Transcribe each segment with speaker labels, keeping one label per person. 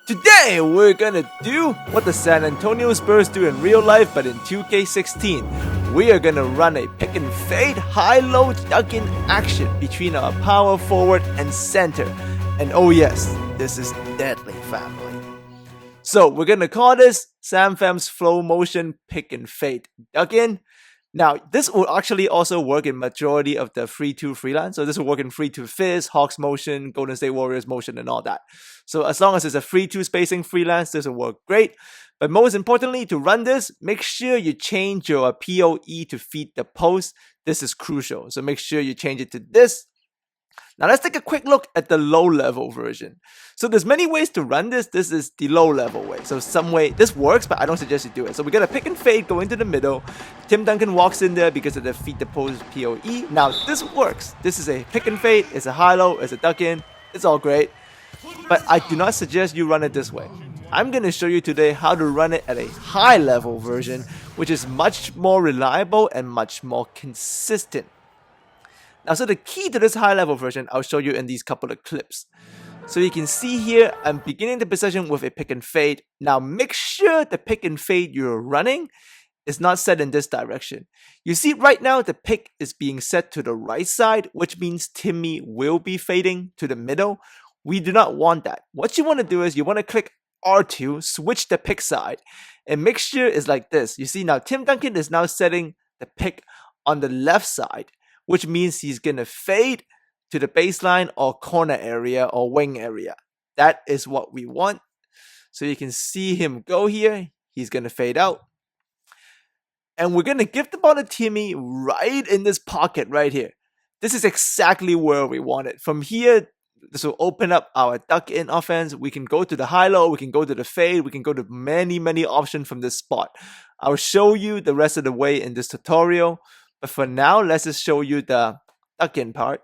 Speaker 1: Today, we're gonna do what the San Antonio Spurs do in real life but in 2K16. We are gonna run a pick and fade high-low duck-in action between our power forward and center. And oh yes, this is deadly, family. So we're gonna call this PHAM'S flow motion pick and fade duck-in. Now, this will actually also work in majority of the 3-2 freelance. So this will work in 3-2 Fizz, Hawks motion, Golden State Warriors motion, and all that. So as long as it's a 3-2 spacing freelance, this will work great. But most importantly, to run this, make sure you change your POE to feed the post. This is crucial. So make sure you change it to this. Now let's take a quick look at the low level version. So there's many ways to run this. This is the low level way. So some way, this works, but I don't suggest you do it. So we got a pick and fade, go into the middle. Tim Duncan walks in there because of the feed the post POE. Now this works. This is a pick and fade, it's a high-low, it's a duck-in, it's all great. But I do not suggest you run it this way. I'm going to show you today how to run it at a high level version, which is much more reliable and much more consistent. Now, so the key to this high level version, I'll show you in these couple of clips. So you can see here, I'm beginning the possession with a pick and fade. Now make sure the pick and fade you're running is not set in this direction. You see right now the pick is being set to the right side, which means Timmy will be fading to the middle. We do not want that. What you want to do is you want to click R2, switch the pick side, and make sure it's like this. You see now Tim Duncan is now setting the pick on the left side, which means he's going to fade to the baseline or corner area or wing area. That is what we want. So you can see him go here. He's going to fade out. And we're going to give the ball to Timmy right in this pocket right here. This is exactly where we want it. From here, this will open up our duck-in offense. We can go to the high-low, we can go to the fade, we can go to many options from this spot. I'll show you the rest of the way in this tutorial. But for now, let's just show you the duck-in part.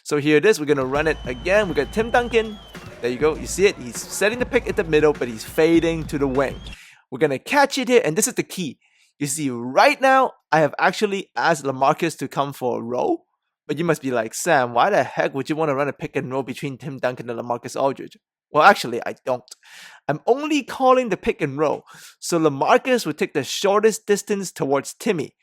Speaker 1: So here it is. We're going to run it again. We got Tim Duncan. There you go. You see it? He's setting the pick at the middle, but he's fading to the wing. We're going to catch it here, and this is the key. You see, right now, I have actually asked LaMarcus to come for a roll. But you must be like, Sam, why the heck would you want to run a pick and roll between Tim Duncan and LaMarcus Aldridge? Well, actually, I don't. I'm only calling the pick and roll. So LaMarcus will take the shortest distance towards Timmy.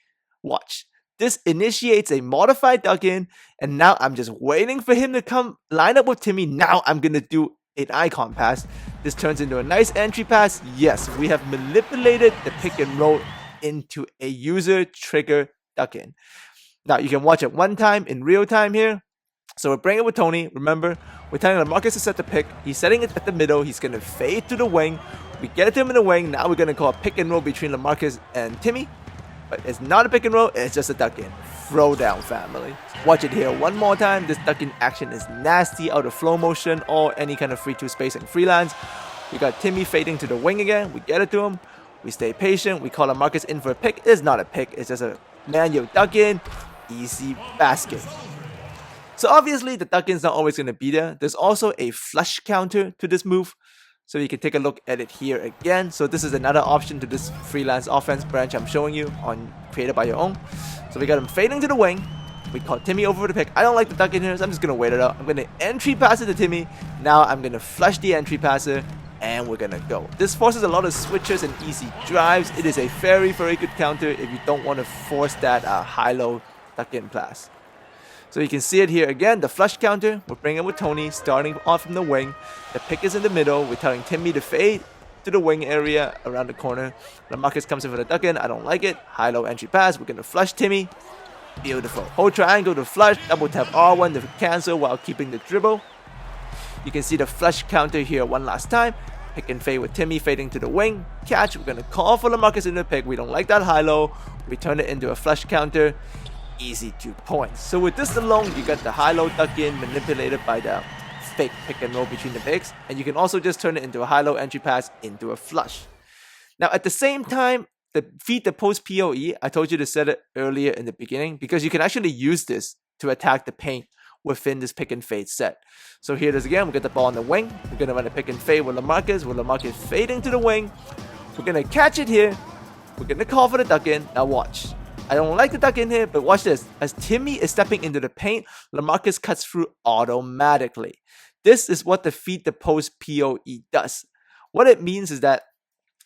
Speaker 1: Watch. This initiates a modified duck-in, and now I'm just waiting for him to come line up with Timmy. Now I'm going to do an icon pass. This turns into a nice entry pass. Yes, we have manipulated the pick and roll into a user trigger duck-in. Now you can watch it one time in real time here. So we're bringing it with Tony. Remember, we're telling LaMarcus to set the pick. He's setting it at the middle. He's going to fade to the wing. We get it to him in the wing. Now we're going to call a pick and roll between LaMarcus and Timmy. But it's not a pick and roll, it's just a duck-in. Throw down, family. Watch it here one more time. This duck-in action is nasty out of flow motion or any kind of 3-2 spacing freelance. We got Timmy fading to the wing again. We get it to him. We stay patient. We call LaMarcus in for a pick. It's not a pick, it's just a manual duck-in. Easy basket. So obviously the duck-in's not always going to be there. There's also a flush counter to this move. So you can take a look at it here again. So this is another option to this freelance offense branch I'm showing you on Created by Your Own. So we got him fading to the wing. We call Timmy over for the pick. I don't like the duck in here, so I'm just going to wait it out. I'm going to entry pass it to Timmy. Now I'm going to flush the entry passer, and we're going to go. This forces a lot of switches and easy drives. It is a very good counter if you don't want to force that high-low duck-in pass. So you can see it here again, the flush counter. We're bringing it with Tony, starting off from the wing. The pick is in the middle. We're telling Timmy to fade to the wing area around the corner. LaMarcus comes in for the duck-in. I don't like it. High-low entry pass. We're going to flush Timmy. Beautiful. Hold triangle to flush. Double tap R1 to cancel while keeping the dribble. You can see the flush counter here one last time. Pick and fade with Timmy fading to the wing. Catch. We're going to call for LaMarcus in the pick. We don't like that high-low. We turn it into a flush counter. Easy 2 points. So with this alone, you got the high-low duck-in manipulated by the fake pick and roll between the picks, and you can also just turn it into a high-low entry pass into a flush. Now at the same time, the feed the post POE, I told you to set it earlier in the beginning because you can actually use this to attack the paint within this pick and fade set. So here it is again. We get the ball on the wing. We're gonna run a pick and fade with LaMarcus fading to the wing. We're gonna catch it here. We're gonna call for the duck-in. Now watch. I don't like the duck in here, but watch this. As Timmy is stepping into the paint, LaMarcus cuts through automatically. This is what the feed the post POE does. What it means is that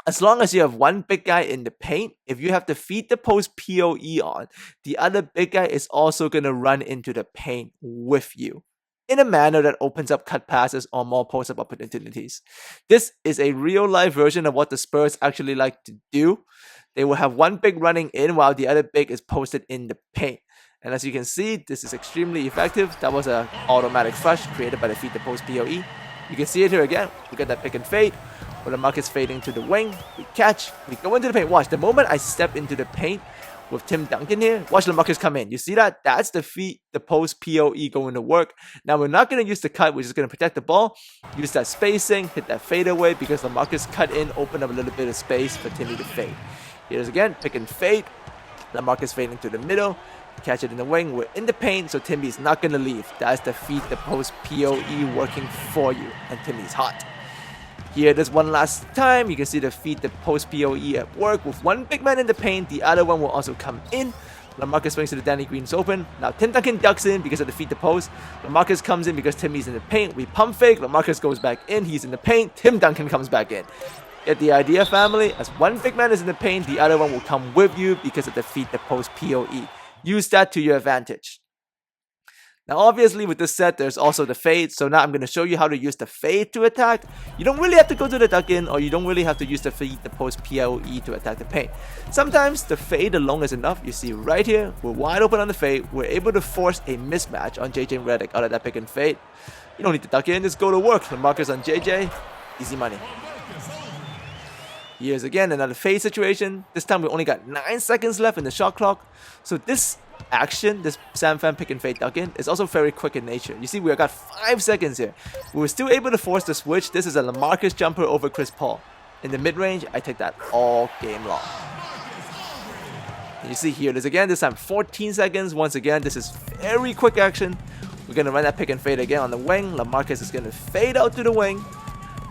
Speaker 1: as long as you have one big guy in the paint, if you have the feed the post PoE on, the other big guy is also going to run into the paint with you in a manner that opens up cut passes or more post-up opportunities. This is a real-life version of what the Spurs actually like to do. They will have one big running in while the other big is posted in the paint. And as you can see, this is extremely effective. That was an automatic flush created by the feed the post PoE. You can see it here again. We get that pick and fade. When LaMarcus fading to the wing, we catch, we go into the paint. Watch, the moment I step into the paint with Tim Duncan here, watch LaMarcus come in. You see that? That's the feed, the post PoE going to work. Now we're not going to use the cut, we're just going to protect the ball, use that spacing, hit that fadeaway because LaMarcus cut in, open up a little bit of space for Timmy to fade. Here's again, pick and fade. LaMarcus fading to the middle, catch it in the wing. We're in the paint, so Timmy's not going to leave. That's the feed, the post PoE working for you, and Timmy's hot. Here, this one last time, you can see the feed the post PoE at work with one big man in the paint. The other one will also come in. LaMarcus swings to the Danny Green's open. Now Tim Duncan ducks in because of the feed the post. LaMarcus comes in because Timmy's in the paint. We pump fake. LaMarcus goes back in. He's in the paint. Tim Duncan comes back in. Get the idea, family? As one big man is in the paint, the other one will come with you because of the feed the post PoE. Use that to your advantage. Now obviously with this set there's also the fade, so now I'm going to show you how to use the fade to attack. You don't really have to go to the duck in, or you don't really have to use the feed the post PoE to attack the paint. Sometimes the fade alone is enough. You see right here, we're wide open on the fade, we're able to force a mismatch on JJ Redick out of that pick and fade. You don't need to duck in, just go to work. LaMarcus on JJ, easy money. Here's again another fade situation. This time we only got 9 seconds left in the shot clock, so this action, this Sam Fan pick and fade duck in, is also very quick in nature. You see, we got 5 seconds here. We were still able to force the switch. This is a LaMarcus jumper over Chris Paul. In the mid-range, I take that all game long. And you see here, this again, this time 14 seconds. Once again, this is very quick action. We're going to run that pick and fade again on the wing. LaMarcus is going to fade out to the wing.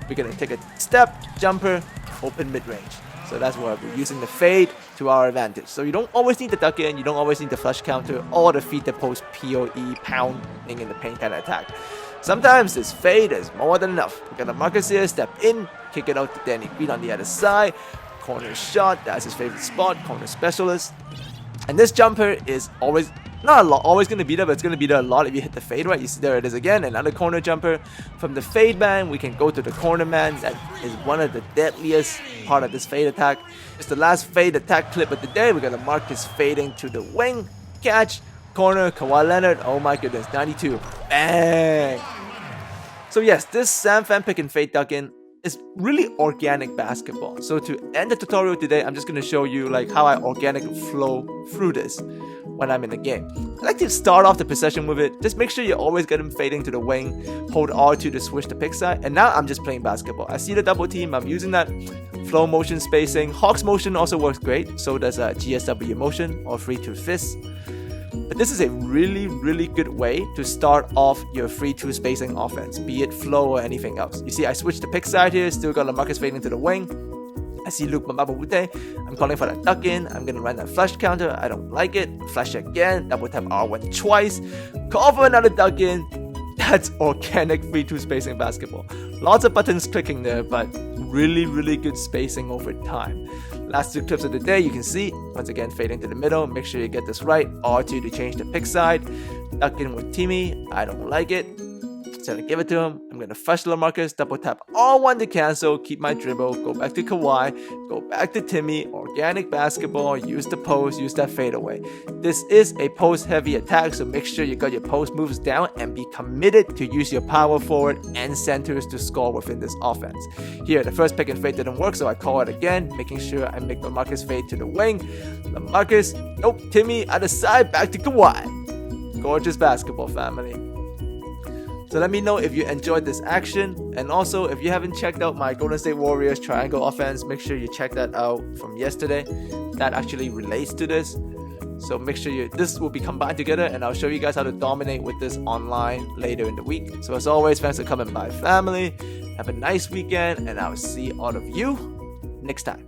Speaker 1: We're going to take a step, jumper, open mid-range. So that's why we're using the fade to our advantage. So you don't always need the duck in, you don't always need the flush counter, or the feed the post PoE pounding in the paint kind of attack. Sometimes this fade is more than enough. We're gonna Marcus here, step in, kick it out to Danny Green on the other side. Corner shot, that's his favorite spot, corner specialist. And this jumper is always, not a lot, always going to be there, but it's going to be there a lot if you hit the fade right. You see, there it is again, another corner jumper. From the fade man, we can go to the corner man. That is one of the deadliest part of this fade attack. It's the last fade attack clip of the day. We're going to Marcus fading to the wing, catch, corner, Kawhi Leonard. Oh my goodness, 92. Bang! So yes, this Sam Fan pick and fade duck in is really organic basketball. So to end the tutorial today, I'm just going to show you like how I organically flow through this when I'm in the game. I like to start off the possession with it. Just make sure you always get him fading to the wing, hold R2 to switch the pick side, and now I'm just playing basketball. I see the double team, I'm using that flow motion spacing. Hawks motion also works great, so does GSW motion or free to fist. But this is a really good way to start off your free two spacing offense, be it flow or anything else. You see, I switched the pick side here, still got LaMarcus fading to the wing. I see Luke Mbabawute. I'm calling for that duck in. I'm gonna run that flush counter. I don't like it. Flush again. Double tap R1 twice. Call for another duck in. That's organic free two spacing basketball. Lots of buttons clicking there, but really good spacing over time. Last two clips of the day, you can see, once again, fading to the middle. Make sure you get this right. R2 to change the pick side. Duck in with Timmy. I don't like it. So I'm gonna give it to him. I'm gonna flush LaMarcus, double tap R1 to cancel, keep my dribble, go back to Kawhi, go back to Timmy, organic basketball, use the post, use that fadeaway. This is a post heavy attack, so make sure you got your post moves down and be committed to use your power forward and centers to score within this offense. Here, the first pick and fade didn't work, so I call it again, making sure I make LaMarcus fade to the wing. LaMarcus, nope, Timmy, other side, back to Kawhi. Gorgeous basketball, family. So let me know if you enjoyed this action, and also if you haven't checked out my Golden State Warriors triangle offense, make sure you check that out from yesterday. That actually relates to this. So make sure this will be combined together, and I'll show you guys how to dominate with this online later in the week. So as always, thanks for coming by, family. Have a nice weekend, and I'll see all of you next time.